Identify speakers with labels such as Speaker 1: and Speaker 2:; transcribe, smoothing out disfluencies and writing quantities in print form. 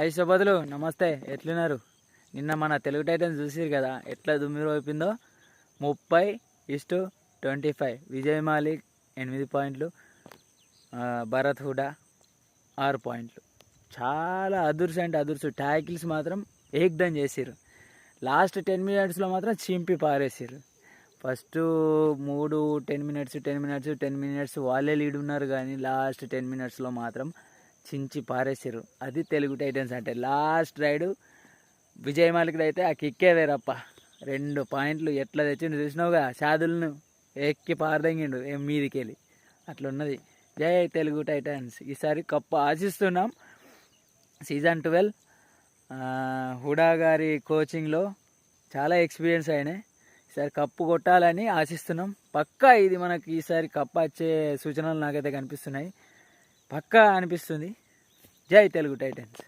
Speaker 1: ఐషాబాద్లు నమస్తే, ఎట్లున్నారు? నిన్న మన తెలుగు టైటన్స్ చూసిరు కదా ఎట్లా దుమ్మిరి అయిపోయిందో. 30-25 విజయ్ మాలిక్ 8 పాయింట్లు, భరత్ హుడా 6 పాయింట్లు. చాలా అదుర్స్ అంటే అదుర్స్. ట్యాకిల్స్ మాత్రం ఏక్దం చేసిరు. లాస్ట్ 10 మినిట్స్లో మాత్రం చింపి పారేసారు. ఫస్ట్ 10 మినిట్స్ వాళ్ళే లీడ్ ఉన్నారు, కానీ లాస్ట్ 10 మినిట్స్లో మాత్రం చించి పారేసారు. అది తెలుగు టైటన్స్ అంటే. లాస్ట్ రైడు విజయ్ మాలిక్ అయితే ఆ కిక్కే వేరప్ప. 2 పాయింట్లు ఎట్లా తెచ్చిండు చూసినావుగా. షాదుల్ను ఎక్కి పారదెంగిండు మీదికి వెళ్ళి. అట్లున్నది. జై తెలుగు టైటన్స్. ఈసారి కప్పు ఆశిస్తున్నాం. సీజన్ 12 హుడా గారి కోచింగ్లో చాలా ఎక్స్పీరియన్స్ అయినాయి. ఈసారి కప్పు కొట్టాలని ఆశిస్తున్నాం. పక్కా ఇది మనకి ఈసారి కప్పు వచ్చే సూచనలు నాకైతే కనిపిస్తున్నాయి. పక్కా అనిపిస్తుంది. జై తెలుగు టైటన్స్.